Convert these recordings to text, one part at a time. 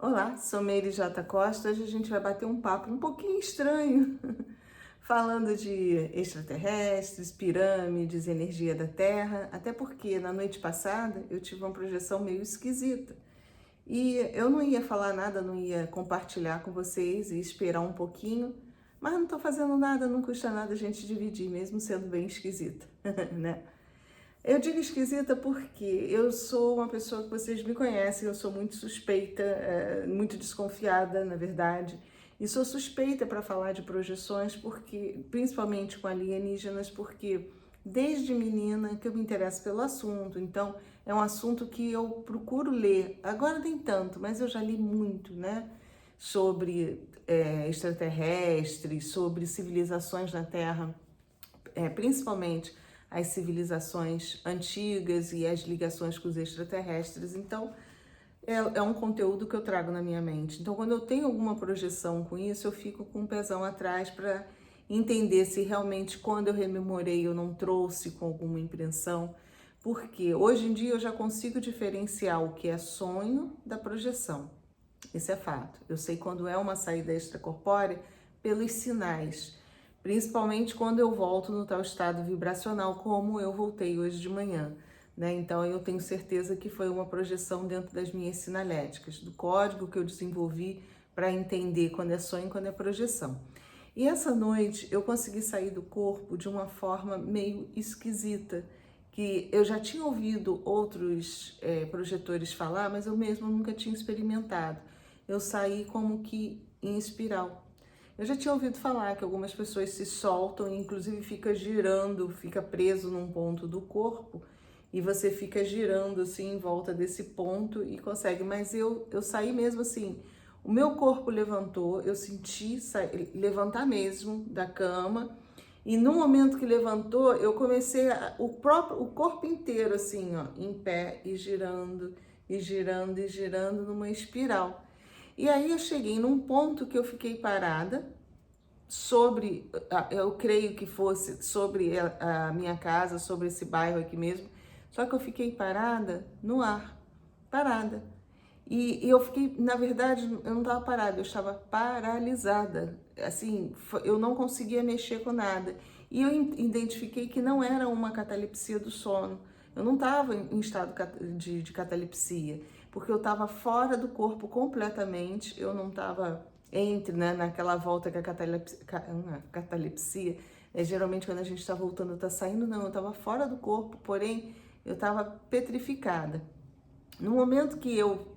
Olá, sou Meire J. Costa. Hoje a gente vai bater um papo um pouquinho estranho, falando de extraterrestres, pirâmides, energia da Terra, até porque na noite passada eu tive uma projeção meio esquisita. E eu não ia falar nada, não ia compartilhar com vocês e esperar um pouquinho, mas não estou fazendo nada, não custa nada a gente dividir, mesmo sendo bem esquisita, né? Eu digo esquisita porque eu sou uma pessoa que vocês me conhecem, eu sou muito suspeita, muito desconfiada, na verdade, e sou suspeita para falar de projeções, porque, principalmente com alienígenas, porque desde menina que eu me interesso pelo assunto, então é um assunto que eu procuro ler. Agora nem tanto, mas eu já li muito, né? Sobre extraterrestres, sobre civilizações na Terra, principalmente as civilizações antigas e as ligações com os extraterrestres. Então, é um conteúdo que eu trago na minha mente. Então, quando eu tenho alguma projeção com isso, eu fico com um pezão atrás para entender se realmente, quando eu rememorei, eu não trouxe com alguma impressão. Porque hoje em dia eu já consigo diferenciar o que é sonho da projeção. Isso é fato. Eu sei quando é uma saída extracorpórea pelos sinais, principalmente quando eu volto no tal estado vibracional, como eu voltei hoje de manhã, né? Então eu tenho certeza que foi uma projeção dentro das minhas sinaléticas, do código que eu desenvolvi para entender quando é sonho e quando é projeção. E essa noite eu consegui sair do corpo de uma forma meio esquisita, que eu já tinha ouvido outros projetores falar, mas eu mesma nunca tinha experimentado. Eu saí como que em espiral. Eu já tinha ouvido falar que algumas pessoas se soltam e inclusive fica girando, fica preso num ponto do corpo e você fica girando assim em volta desse ponto e consegue. Mas eu saí mesmo assim, o meu corpo levantou, eu senti levantar mesmo da cama e no momento que levantou, eu comecei o corpo inteiro assim, ó, em pé e girando e girando e girando numa espiral. E aí eu cheguei num ponto que eu fiquei parada sobre, eu creio que fosse sobre a minha casa, sobre esse bairro aqui mesmo, só que eu fiquei parada no ar, parada. E eu fiquei, na verdade, eu não estava parada, eu estava paralisada. Assim, eu não conseguia mexer com nada. E eu identifiquei que não era uma catalepsia do sono. Eu não estava em estado de catalepsia, porque eu estava fora do corpo completamente. Eu não estava entre, né, naquela volta que a catalepsia é geralmente quando a gente está voltando, está saindo. Não, eu estava fora do corpo, porém eu estava petrificada. No momento que eu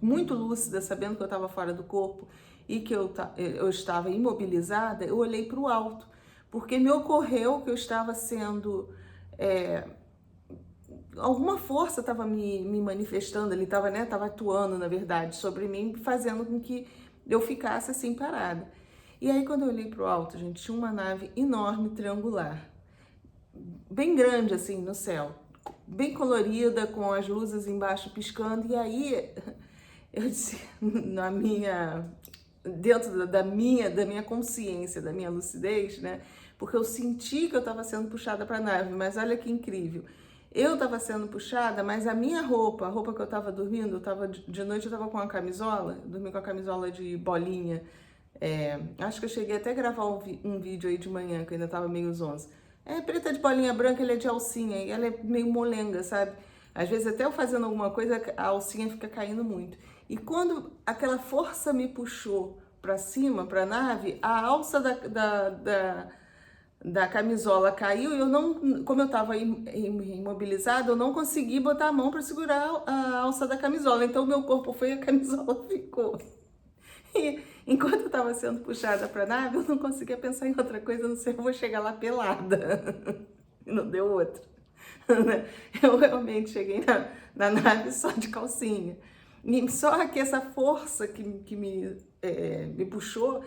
muito lúcida, sabendo que eu estava fora do corpo e que eu estava imobilizada, eu olhei para o alto, porque me ocorreu que eu estava sendo. Alguma força estava me manifestando, ele estava, né, tava atuando, na verdade, sobre mim, fazendo com que eu ficasse assim parada. E aí, quando eu olhei para o alto, gente, tinha uma nave enorme, triangular, bem grande assim no céu, bem colorida, com as luzes embaixo piscando. E aí eu disse, na minha, dentro da minha consciência, da minha lucidez, né? Porque eu senti que eu estava sendo puxada para a nave, mas olha que incrível. Eu estava sendo puxada, mas a minha roupa, a roupa que eu estava dormindo, eu tava, de noite eu estava com uma camisola, dormi com a camisola de bolinha. Acho que eu cheguei até a gravar um vídeo aí de manhã, que eu ainda estava meio zonza. É preta de bolinha branca, ela é de alcinha e ela é meio molenga, sabe? Às vezes até eu fazendo alguma coisa, a alcinha fica caindo muito. E quando aquela força me puxou para cima, para a nave, a alça da camisola caiu e eu não, como eu estava imobilizada, eu não consegui botar a mão para segurar a alça da camisola. Então o meu corpo foi e a camisola ficou. E enquanto eu estava sendo puxada para a nave, eu não conseguia pensar em outra coisa, não sei, eu vou chegar lá pelada. E não deu outra. Eu realmente cheguei na nave só de calcinha. E só que essa força que me puxou,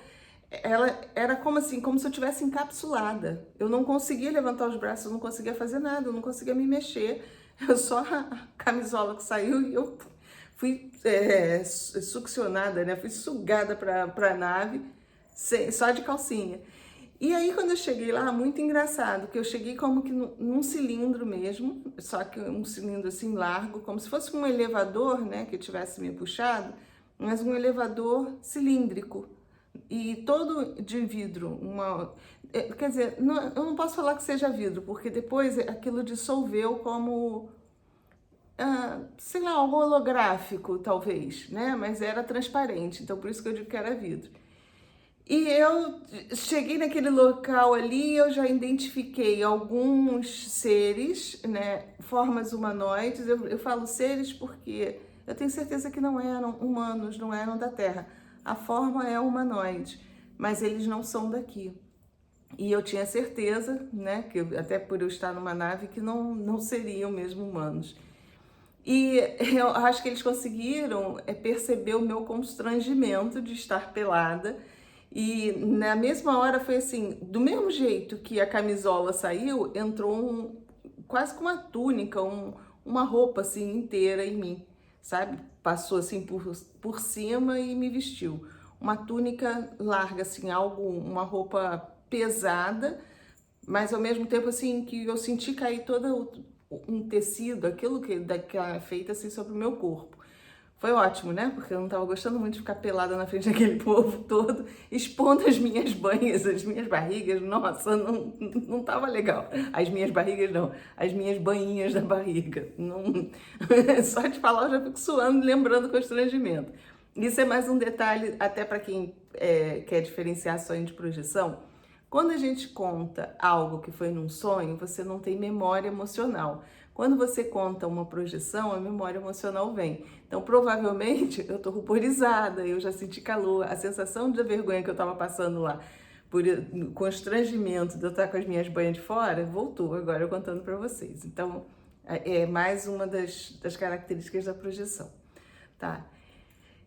ela era como assim, como se eu tivesse encapsulada. Eu não conseguia levantar os braços, eu não conseguia fazer nada, eu não conseguia me mexer. Eu só a camisola que saiu e eu fui succionada, né? Fui sugada para a nave só de calcinha. E aí, quando eu cheguei lá, muito engraçado, que eu cheguei como que num cilindro mesmo, só que um cilindro assim largo, como se fosse um elevador, né, que tivesse me puxado, mas um elevador cilíndrico e todo de vidro. Quer dizer, eu não posso falar que seja vidro, porque depois aquilo dissolveu como, sei lá, algo holográfico, talvez, né? Mas era transparente, então por isso que eu digo que era vidro. E eu cheguei naquele local ali, eu já identifiquei alguns seres, né, formas humanoides. Eu falo seres porque eu tenho certeza que não eram humanos, não eram da Terra. A forma é humanoide, mas eles não são daqui. E eu tinha certeza, né, que até por eu estar numa nave, que não seriam mesmo humanos. E eu acho que eles conseguiram perceber o meu constrangimento de estar pelada. E na mesma hora foi assim, do mesmo jeito que a camisola saiu, entrou quase com uma túnica, uma roupa assim inteira em mim, sabe? Passou assim por cima e me vestiu. Uma túnica larga, assim, uma roupa pesada, mas ao mesmo tempo assim que eu senti cair todo um tecido, aquilo que é feito assim sobre o meu corpo. Foi ótimo, né? Porque eu não tava gostando muito de ficar pelada na frente daquele povo todo, expondo as minhas banhas, as minhas barrigas. Nossa, não tava legal. As minhas barrigas não, as minhas banhinhas da barriga. Não... Só de falar eu já fico suando, lembrando o constrangimento. Isso é mais um detalhe, até para quem quer diferenciar sonho de projeção. Quando a gente conta algo que foi num sonho, você não tem memória emocional. Quando você conta uma projeção, a memória emocional vem. Então, provavelmente, eu tô ruborizada, eu já senti calor, a sensação de vergonha que eu tava passando lá, por constrangimento de eu estar com as minhas banhas de fora, voltou agora eu contando para vocês. Então, é mais uma das características da projeção, tá?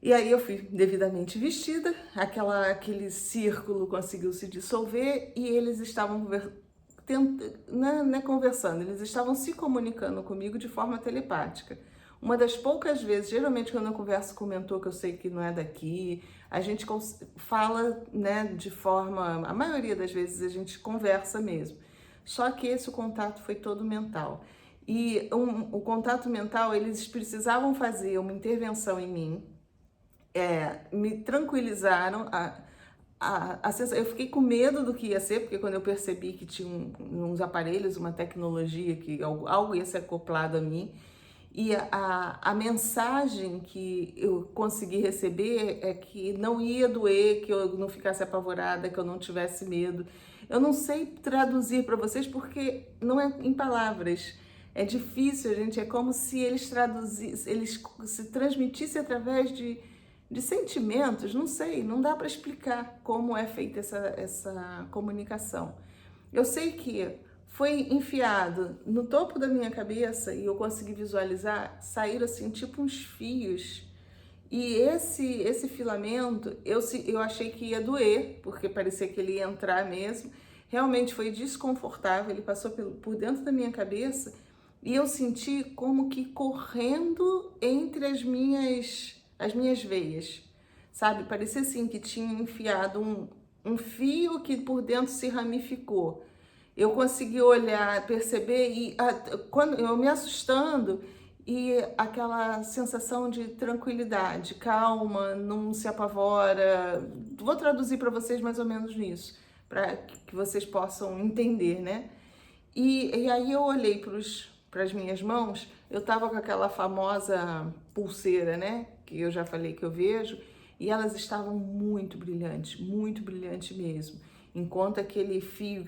E aí eu fui devidamente vestida, aquele círculo conseguiu se dissolver e eles estavam conversando, eles estavam se comunicando comigo de forma telepática. Uma das poucas vezes, geralmente quando eu converso com o mentor que eu sei que não é daqui, a gente fala, né, de forma, a maioria das vezes a gente conversa mesmo. Só que esse o contato foi todo mental. E o contato mental, eles precisavam fazer uma intervenção em mim, me tranquilizaram. Eu fiquei com medo do que ia ser, porque quando eu percebi que tinha uns aparelhos, uma tecnologia, que algo ia ser acoplado a mim, e a mensagem que eu consegui receber é que não ia doer, que eu não ficasse apavorada, que eu não tivesse medo. Eu não sei traduzir para vocês porque não é em palavras. É difícil, gente. É como se eles se transmitissem através de sentimentos. Não sei, não dá para explicar como é feita essa comunicação. Eu sei que foi enfiado no topo da minha cabeça e eu consegui visualizar, saíram assim tipo uns fios. E esse filamento, eu achei que ia doer, porque parecia que ele ia entrar mesmo. Realmente foi desconfortável, ele passou por dentro da minha cabeça e eu senti como que correndo entre as minhas veias, sabe? Parecia assim que tinha enfiado um fio que por dentro se ramificou. Eu consegui olhar, perceber e quando eu me assustando e aquela sensação de tranquilidade, calma, não se apavora. Vou traduzir para vocês mais ou menos nisso, para que vocês possam entender, né? E aí eu olhei para as minhas mãos, eu tava com aquela famosa pulseira, né? Que eu já falei que eu vejo, e elas estavam muito brilhante mesmo. Enquanto aquele fio,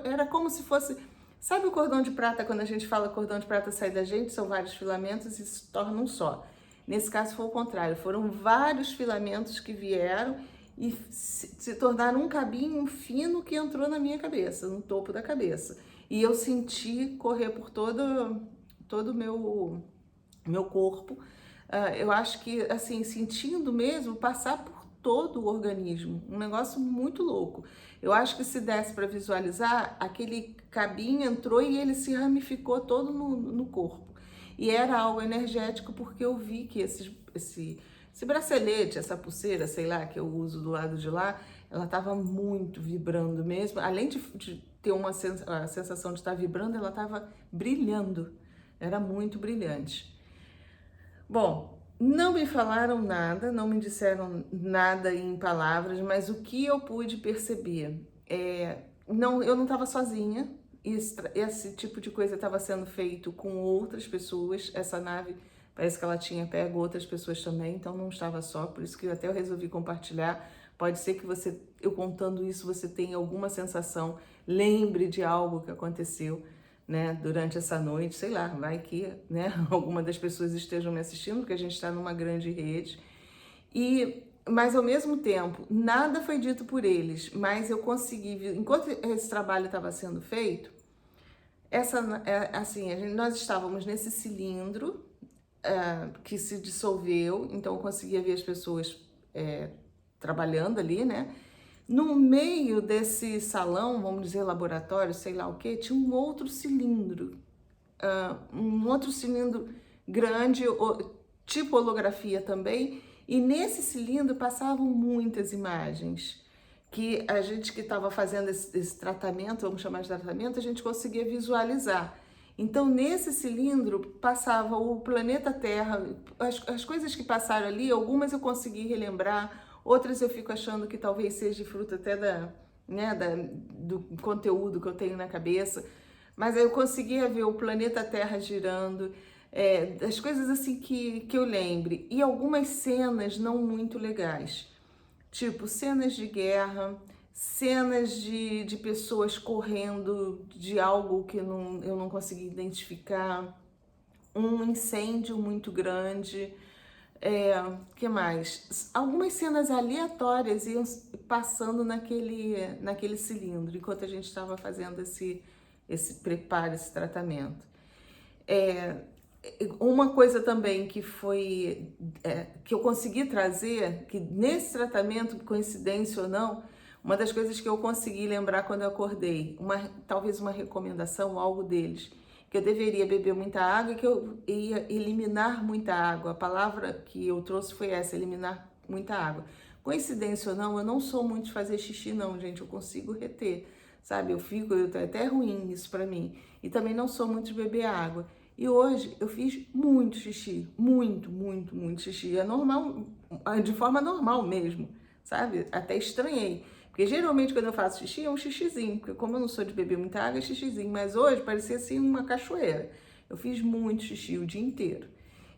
era como se fosse... Sabe o cordão de prata, quando a gente fala cordão de prata sai da gente, são vários filamentos e se torna um só. Nesse caso foi o contrário, foram vários filamentos que vieram e se tornaram um cabinho fino que entrou na minha cabeça, no topo da cabeça. E eu senti correr por todo o meu corpo. Eu acho que, assim, sentindo mesmo, passar por todo o organismo. Um negócio muito louco. Eu acho que se desse para visualizar, aquele cabinho entrou e ele se ramificou todo no corpo. E era algo energético porque eu vi que esse bracelete, essa pulseira, sei lá, que eu uso do lado de lá, ela estava muito vibrando mesmo. Além de ter a sensação de estar vibrando, ela estava brilhando. Era muito brilhante. Bom, Não me falaram nada, não me disseram nada em palavras, mas o que eu pude perceber não, eu não estava sozinha. Esse tipo de coisa estava sendo feito com outras pessoas. Essa nave parece que ela tinha pego outras pessoas também, então não estava só. Por isso que até eu resolvi compartilhar. Pode ser que você, eu contando isso, você tenha alguma sensação, lembre de algo que aconteceu, né, durante essa noite, sei lá, vai que, né, alguma das pessoas estejam me assistindo, porque a gente está numa grande rede. Mas ao mesmo tempo, nada foi dito por eles, mas eu consegui, enquanto esse trabalho estava sendo feito, nós estávamos nesse cilindro que se dissolveu, então eu conseguia ver as pessoas trabalhando ali, né? No meio desse salão, vamos dizer laboratório, sei lá o que, tinha um outro cilindro grande, tipo holografia também, e nesse cilindro passavam muitas imagens que a gente que estava fazendo esse tratamento, vamos chamar de tratamento, a gente conseguia visualizar. Então, nesse cilindro passava o planeta Terra, as coisas que passaram ali, algumas eu consegui relembrar, outras eu fico achando que talvez seja fruto até do conteúdo que eu tenho na cabeça, mas eu conseguia ver o planeta Terra girando, as coisas assim que eu lembre, e algumas cenas não muito legais. Tipo, cenas de guerra, cenas de pessoas correndo de algo que eu não consegui identificar, um incêndio muito grande, que mais? Algumas cenas aleatórias iam passando naquele cilindro, enquanto a gente estava fazendo esse preparo, esse tratamento. Uma coisa também que foi que eu consegui trazer, que nesse tratamento, coincidência ou não, uma das coisas que eu consegui lembrar quando eu acordei, talvez uma recomendação, algo deles, que eu deveria beber muita água e que eu ia eliminar muita água. A palavra que eu trouxe foi essa, eliminar muita água. Coincidência ou não, eu não sou muito de fazer xixi não, gente, eu consigo reter, sabe? É até ruim isso pra mim. E também não sou muito de beber água. E hoje eu fiz muito xixi, muito xixi. É normal, de forma normal mesmo, sabe? Até estranhei. Porque geralmente quando eu faço xixi é um xixizinho, porque como eu não sou de beber muita água, é xixizinho. Mas hoje parecia assim uma cachoeira. Eu fiz muito xixi o dia inteiro.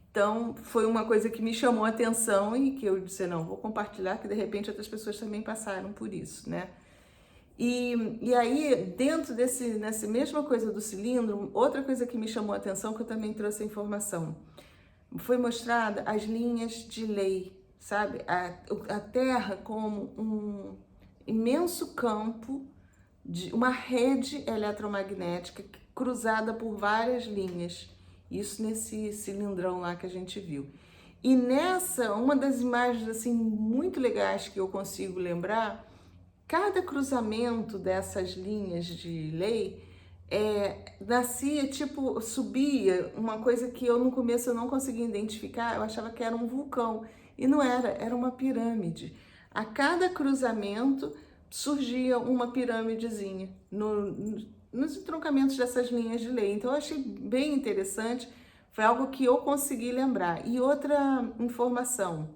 Então foi uma coisa que me chamou a atenção e que eu disse, não, vou compartilhar, que de repente outras pessoas também passaram por isso, né? E aí, dentro nessa mesma coisa do cilindro, outra coisa que me chamou a atenção, que eu também trouxe a informação, foi mostrada as linhas de lei, sabe? A Terra como um imenso campo, de uma rede eletromagnética cruzada por várias linhas. Isso nesse cilindrão lá que a gente viu. E uma das imagens assim muito legais que eu consigo lembrar, cada cruzamento dessas linhas de lei nascia, tipo, subia uma coisa que eu no começo eu não conseguia identificar, eu achava que era um vulcão, e não era, era uma pirâmide. A cada cruzamento surgia uma pirâmidezinha nos entroncamentos dessas linhas de lei. Então eu achei bem interessante, foi algo que eu consegui lembrar. E outra informação,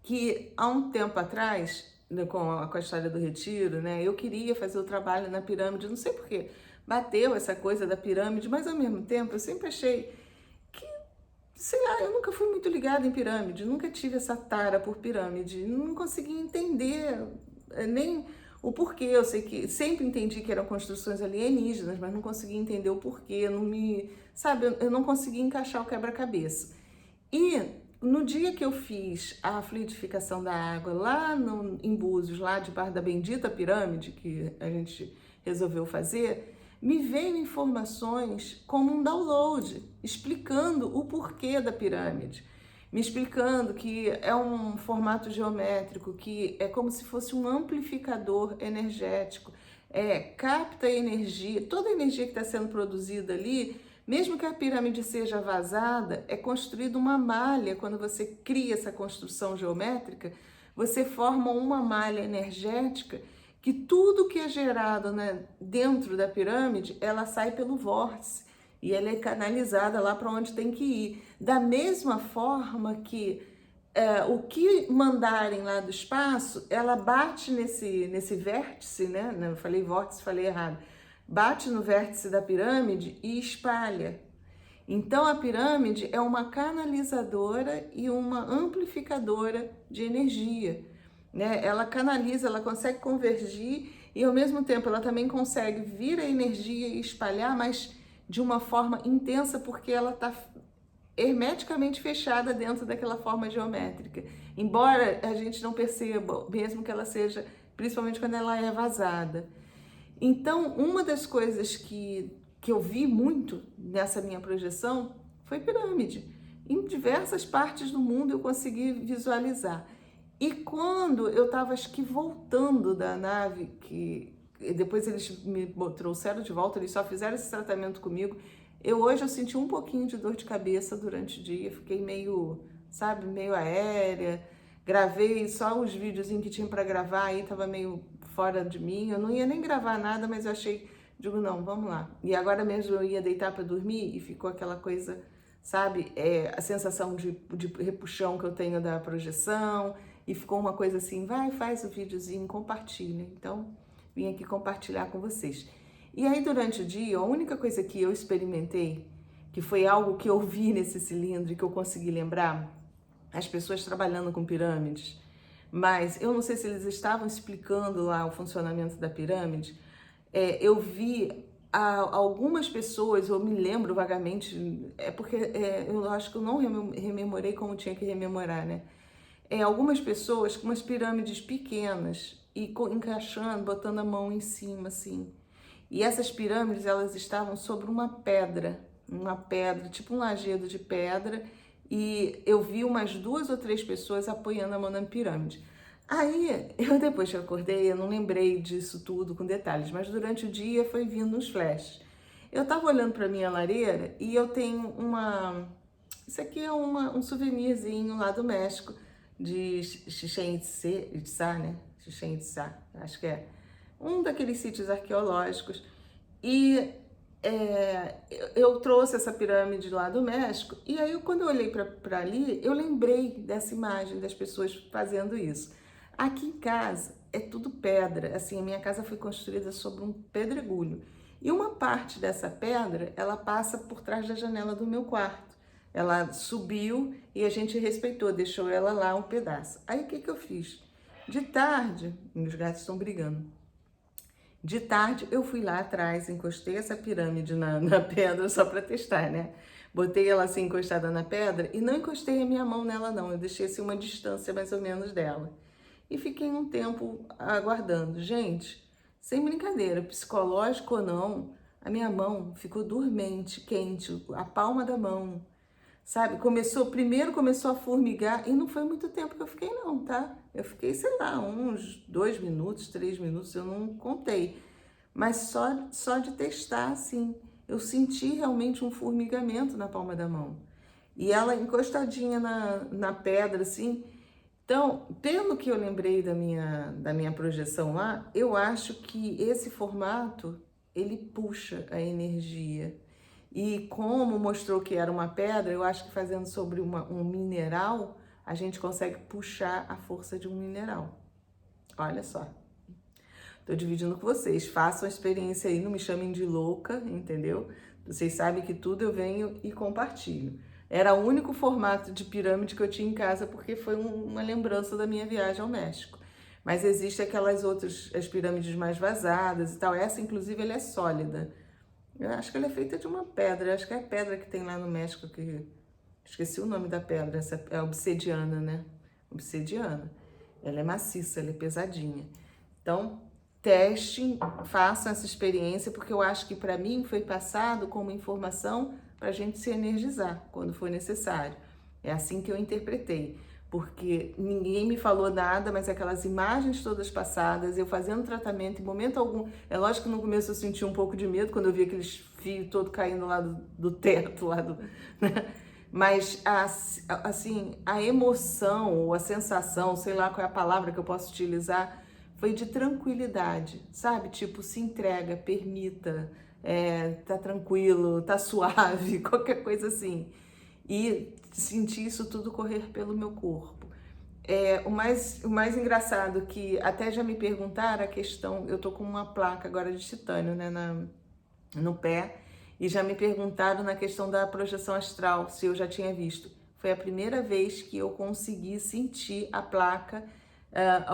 que há um tempo atrás, né, com a história do retiro, né, eu queria fazer o trabalho na pirâmide, não sei porquê, bateu essa coisa da pirâmide, mas ao mesmo tempo eu sempre achei que, sei lá, eu nunca fui muito ligada em pirâmide, nunca tive essa tara por pirâmide, não consegui entender nem o porquê. Eu sei que sempre entendi que eram construções alienígenas, mas não consegui entender o porquê, sabe, eu não consegui encaixar o quebra-cabeça. E no dia que eu fiz a fluidificação da água lá em Búzios, lá debaixo da bendita pirâmide que a gente resolveu fazer, me veio informações como um download, explicando o porquê da pirâmide, me explicando que é um formato geométrico, que é como se fosse um amplificador energético, capta energia, toda a energia que está sendo produzida ali. Mesmo que a pirâmide seja vazada, é construída uma malha. Quando você cria essa construção geométrica, você forma uma malha energética que tudo que é gerado, né, dentro da pirâmide, ela sai pelo vórtice. e ela é canalizada lá para onde tem que ir. Da mesma forma que o que mandarem lá do espaço, ela bate nesse vértice, né? Eu falei vórtice, falei errado. Bate no vértice da pirâmide e espalha. Então a pirâmide é uma canalizadora e uma amplificadora de energia, né? Ela canaliza, ela consegue convergir e ao mesmo tempo ela também consegue vir a energia e espalhar, mas de uma forma intensa porque ela está hermeticamente fechada dentro daquela forma geométrica. Embora a gente não perceba, mesmo que ela seja, principalmente quando ela é vazada. Então, uma das coisas que eu vi muito nessa minha projeção foi pirâmide. Em diversas partes do mundo eu consegui visualizar. E quando eu estava, acho que voltando da nave, que depois eles me trouxeram de volta, eles só fizeram esse tratamento comigo, hoje eu senti um pouquinho de dor de cabeça durante o dia, fiquei meio, sabe, meio aérea, gravei só os videozinhos que tinha para gravar, aí tava meio fora de mim, eu não ia nem gravar nada, mas eu achei, digo, não, vamos lá. E agora mesmo eu ia deitar para dormir e ficou aquela coisa, sabe, a sensação de repuxão que eu tenho da projeção, e ficou uma coisa assim, vai, faz o videozinho, compartilha. Então, vim aqui compartilhar com vocês. E aí, durante o dia, a única coisa que eu experimentei, que foi algo que eu vi nesse cilindro e que eu consegui lembrar, as pessoas trabalhando com pirâmides, mas eu não sei se eles estavam explicando lá o funcionamento da pirâmide, eu vi algumas pessoas, eu me lembro vagamente, porque eu acho que eu não rememorei como tinha que rememorar, né? Algumas pessoas com umas pirâmides pequenas e encaixando, botando a mão em cima, assim. E essas pirâmides, elas estavam sobre uma pedra, tipo um lajedo de pedra, e eu vi umas 2 ou 3 pessoas apoiando a mão na pirâmide. Aí, depois que eu acordei, eu não lembrei disso tudo com detalhes, mas durante o dia foi vindo uns flashes. Eu tava olhando para minha lareira e eu tenho isso aqui é um souvenirzinho lá do México, de Chichén Itzá, né? Chichén Itzá, acho que é um daqueles sítios arqueológicos. E eu trouxe essa pirâmide lá do México, e aí quando eu olhei para ali, eu lembrei dessa imagem das pessoas fazendo isso. Aqui em casa é tudo pedra, assim, a minha casa foi construída sobre um pedregulho. E uma parte dessa pedra, ela passa por trás da janela do meu quarto. Ela subiu e a gente respeitou, deixou ela lá um pedaço. Aí o que eu fiz? De tarde, meus gatos estão brigando. De tarde eu fui lá atrás, encostei essa pirâmide na pedra só para testar, né? Botei ela assim encostada na pedra e não encostei a minha mão nela não, eu deixei assim uma distância mais ou menos dela. E fiquei um tempo aguardando. Gente, sem brincadeira, psicológico ou não, a minha mão ficou dormente, quente, a palma da mão. Sabe, primeiro começou a formigar e não foi muito tempo que eu fiquei não, tá? Eu fiquei, sei lá, uns 2 minutos, 3 minutos, eu não contei. Mas só de testar, assim, eu senti realmente um formigamento na palma da mão. E ela encostadinha na pedra, assim. Então, pelo que eu lembrei da minha projeção lá, eu acho que esse formato, ele puxa a energia. E como mostrou que era uma pedra, eu acho que fazendo sobre um mineral, a gente consegue puxar a força de um mineral. Olha só. Tô dividindo com vocês. Façam a experiência aí, não me chamem de louca, entendeu? Vocês sabem que tudo eu venho e compartilho. Era o único formato de pirâmide que eu tinha em casa porque foi uma lembrança da minha viagem ao México. Mas existe aquelas outras, as pirâmides mais vazadas e tal. Essa, inclusive, ela é sólida. Eu acho que ela é feita de uma pedra. Acho que é a pedra que tem lá no México que... Esqueci o nome da pedra. Essa é obsidiana, né? Obsidiana. Ela é maciça, ela é pesadinha. Então, testem, façam essa experiência, porque eu acho que para mim foi passado como informação para a gente se energizar quando for necessário. É assim que eu interpretei. Porque ninguém me falou nada, mas aquelas imagens todas passadas, eu fazendo tratamento, em momento algum... É lógico que no começo eu senti um pouco de medo, quando eu vi aqueles fios todos caindo lá do teto, né? Mas, assim, a emoção, ou a sensação, sei lá qual é a palavra que eu posso utilizar, foi de tranquilidade, sabe? Tipo, se entrega, permita, tá tranquilo, tá suave, qualquer coisa assim. E sentir isso tudo correr pelo meu corpo. O mais engraçado que até já me perguntaram a questão, eu tô com uma placa agora de titânio, né, no pé, e já me perguntaram na questão da projeção astral, se eu já tinha visto. Foi a primeira vez que eu consegui sentir a placa,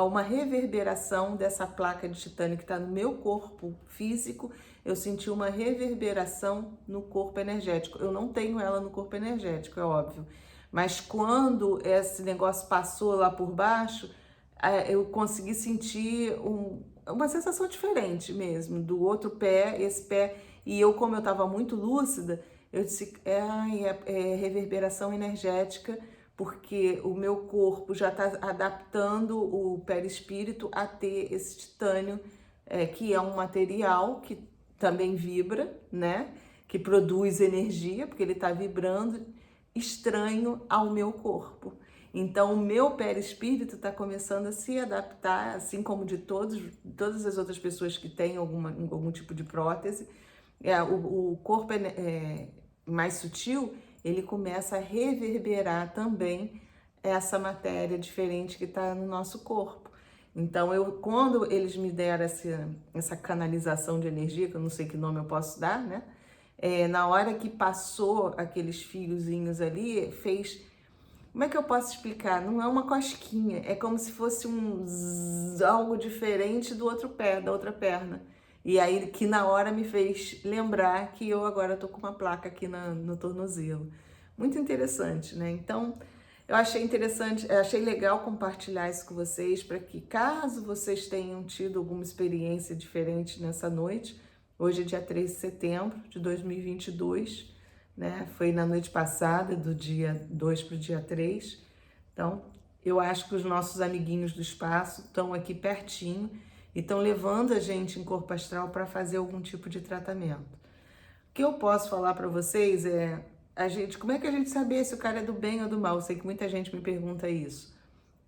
uma reverberação dessa placa de titânio que está no meu corpo físico. Eu senti uma reverberação no corpo energético. Eu não tenho ela no corpo energético, é óbvio. Mas quando esse negócio passou lá por baixo, eu consegui sentir uma sensação diferente mesmo, do outro pé, esse pé. E eu, como eu estava muito lúcida, eu disse, é reverberação energética, porque o meu corpo já está adaptando o perispírito a ter esse titânio, que é um material que também vibra, né? Que produz energia, porque ele está vibrando, estranho ao meu corpo. Então, o meu perispírito está começando a se adaptar, assim como de todas as outras pessoas que têm algum tipo de prótese. O corpo mais sutil, ele começa a reverberar também essa matéria diferente que está no nosso corpo. Então, quando eles me deram essa canalização de energia, que eu não sei que nome eu posso dar, né? Na hora que passou aqueles fiozinhos ali, fez... Como é que eu posso explicar? Não é uma cosquinha, é como se fosse algo diferente do outro pé, da outra perna. E aí que na hora me fez lembrar que eu agora tô com uma placa aqui no tornozelo. Muito interessante, né? Então, eu achei interessante, achei legal compartilhar isso com vocês, para que caso vocês tenham tido alguma experiência diferente nessa noite, hoje é dia 3 de setembro de 2022, né? Foi na noite passada, do dia 2 para o dia 3. Então, eu acho que os nossos amiguinhos do espaço estão aqui pertinho e estão levando a gente em corpo astral para fazer algum tipo de tratamento. O que eu posso falar para vocês como é que a gente sabe se o cara é do bem ou do mal? Eu sei que muita gente me pergunta isso.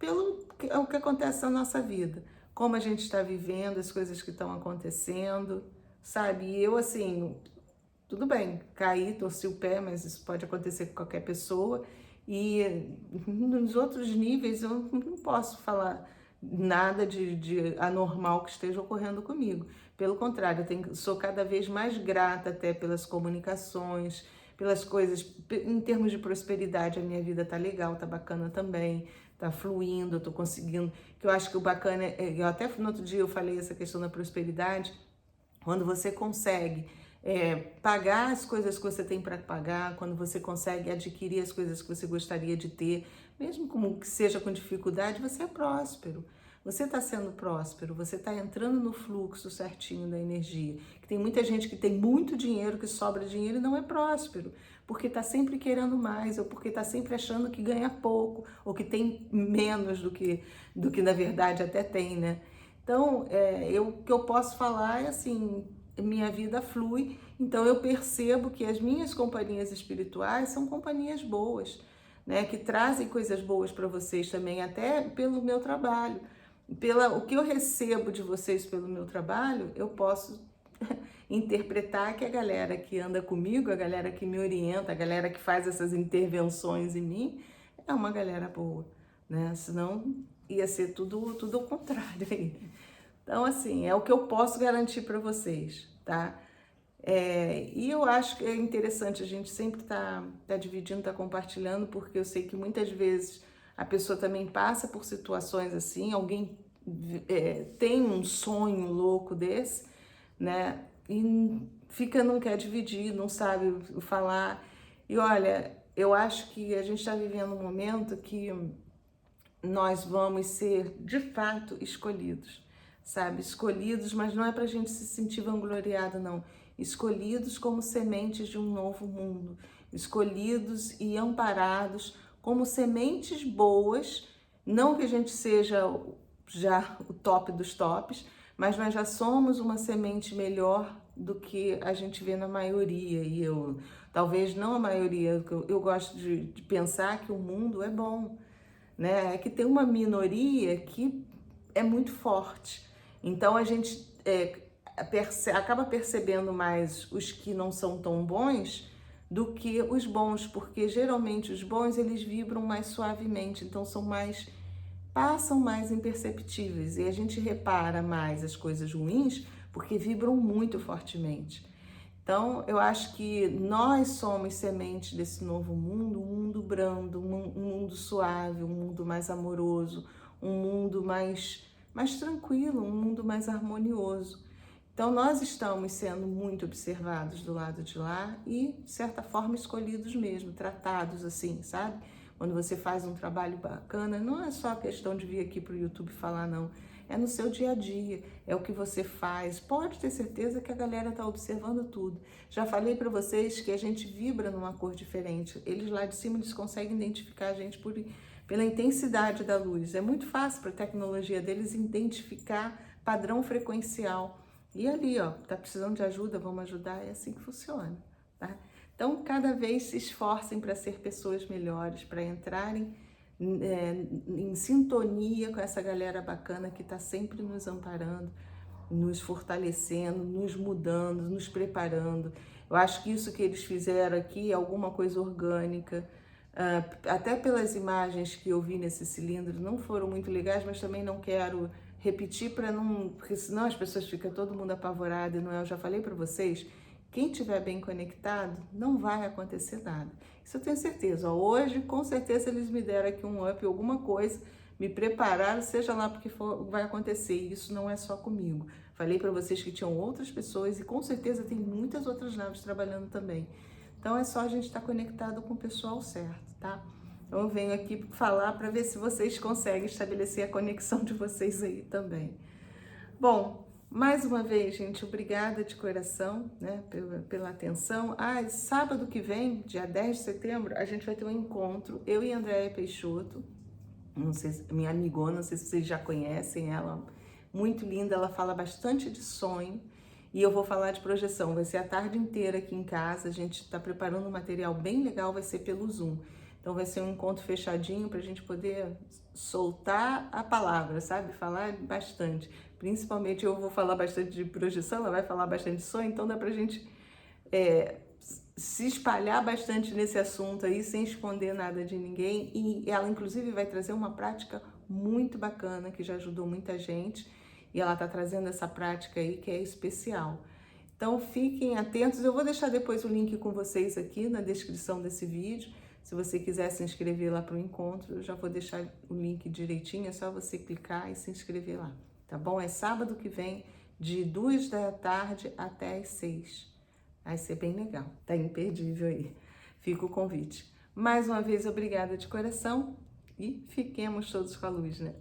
O que acontece na nossa vida, como a gente está vivendo, as coisas que estão acontecendo, sabe? E eu, assim, tudo bem, caí, torci o pé, mas isso pode acontecer com qualquer pessoa. E nos outros níveis eu não posso falar nada de anormal que esteja ocorrendo comigo. Pelo contrário, sou cada vez mais grata até pelas comunicações, pelas coisas. Em termos de prosperidade, a minha vida tá legal, tá bacana também, tá fluindo, eu tô conseguindo. Que eu acho que o bacana eu até no outro dia eu falei essa questão da prosperidade, quando você consegue pagar as coisas que você tem para pagar, quando você consegue adquirir as coisas que você gostaria de ter, mesmo como que seja com dificuldade, você é próspero. Você está sendo próspero, você está entrando no fluxo certinho da energia. Que tem muita gente que tem muito dinheiro, que sobra dinheiro e não é próspero, porque está sempre querendo mais, ou porque está sempre achando que ganha pouco, ou que tem menos do que na verdade até tem, né? Então, o que eu posso falar é assim, minha vida flui, então eu percebo que as minhas companhias espirituais são companhias boas, né, que trazem coisas boas para vocês também, até pelo meu trabalho. O que eu recebo de vocês pelo meu trabalho, eu posso interpretar que a galera que anda comigo, a galera que me orienta, a galera que faz essas intervenções em mim, é uma galera boa, né? Senão ia ser tudo ao contrário aí. Então, assim, é o que eu posso garantir para vocês, tá? E eu acho que é interessante a gente sempre tá dividindo, tá compartilhando, porque eu sei que muitas vezes a pessoa também passa por situações assim, alguém tem um sonho louco desse, né? E não quer dividir, não sabe falar. E olha, eu acho que a gente está vivendo um momento que nós vamos ser de fato escolhidos, sabe? Escolhidos, mas não é para a gente se sentir vangloriado, não. Escolhidos como sementes de um novo mundo, escolhidos e amparados como sementes boas, não que a gente seja já o top dos tops, mas nós já somos uma semente melhor do que a gente vê na maioria, e talvez não a maioria, eu gosto de pensar que o mundo é bom, né? É que tem uma minoria que é muito forte. Então acaba percebendo mais os que não são tão bons do que os bons, porque geralmente os bons eles vibram mais suavemente, então passam mais imperceptíveis e a gente repara mais as coisas ruins porque vibram muito fortemente. Então, eu acho que nós somos sementes desse novo mundo, um mundo brando, um mundo suave, um mundo mais amoroso, um mundo mais tranquilo, um mundo mais harmonioso. Então, nós estamos sendo muito observados do lado de lá e, de certa forma, escolhidos mesmo, tratados assim, sabe? Quando você faz um trabalho bacana, não é só a questão de vir aqui para o YouTube falar, não. É no seu dia a dia, é o que você faz. Pode ter certeza que a galera está observando tudo. Já falei para vocês que a gente vibra numa cor diferente. Eles lá de cima, eles conseguem identificar a gente pela intensidade da luz. É muito fácil para a tecnologia deles identificar padrão frequencial. E ali, ó, tá precisando de ajuda, vamos ajudar, é assim que funciona, tá? Então, cada vez se esforcem para ser pessoas melhores, para entrarem em sintonia com essa galera bacana que está sempre nos amparando, nos fortalecendo, nos mudando, nos preparando. Eu acho que isso que eles fizeram aqui é alguma coisa orgânica, até pelas imagens que eu vi nesse cilindro, não foram muito legais, mas também não quero repetir para não, porque senão as pessoas ficam todo mundo apavorado, e não é? Eu já falei para vocês, quem estiver bem conectado, não vai acontecer nada. Isso eu tenho certeza. Ó, hoje, com certeza, eles me deram aqui um up, alguma coisa, me prepararam, seja lá porque for, vai acontecer. E isso não é só comigo. Falei para vocês que tinham outras pessoas e com certeza tem muitas outras naves trabalhando também. Então é só a gente estar conectado com o pessoal certo, tá? Então eu venho aqui falar para ver se vocês conseguem estabelecer a conexão de vocês aí também. Bom, mais uma vez, gente, obrigada de coração, né, pela atenção. Sábado que vem, dia 10 de setembro, a gente vai ter um encontro, eu e Andréia Peixoto, não sei, minha amigona, não sei se vocês já conhecem ela, muito linda, ela fala bastante de sonho, e eu vou falar de projeção. Vai ser a tarde inteira aqui em casa, a gente está preparando um material bem legal, vai ser pelo Zoom. Então vai ser um encontro fechadinho para a gente poder soltar a palavra, sabe? Falar bastante. Principalmente eu vou falar bastante de projeção, ela vai falar bastante de sonho, então dá pra gente se espalhar bastante nesse assunto aí, sem esconder nada de ninguém. E ela, inclusive, vai trazer uma prática muito bacana, que já ajudou muita gente. E ela tá trazendo essa prática aí que é especial. Então, fiquem atentos. Eu vou deixar depois o link com vocês aqui na descrição desse vídeo. Se você quiser se inscrever lá para o encontro, eu já vou deixar o link direitinho. É só você clicar e se inscrever lá. Tá bom? É sábado que vem, de 2 da tarde até as 6. Vai ser bem legal, tá imperdível aí. Fica o convite. Mais uma vez, obrigada de coração e fiquemos todos com a luz, né?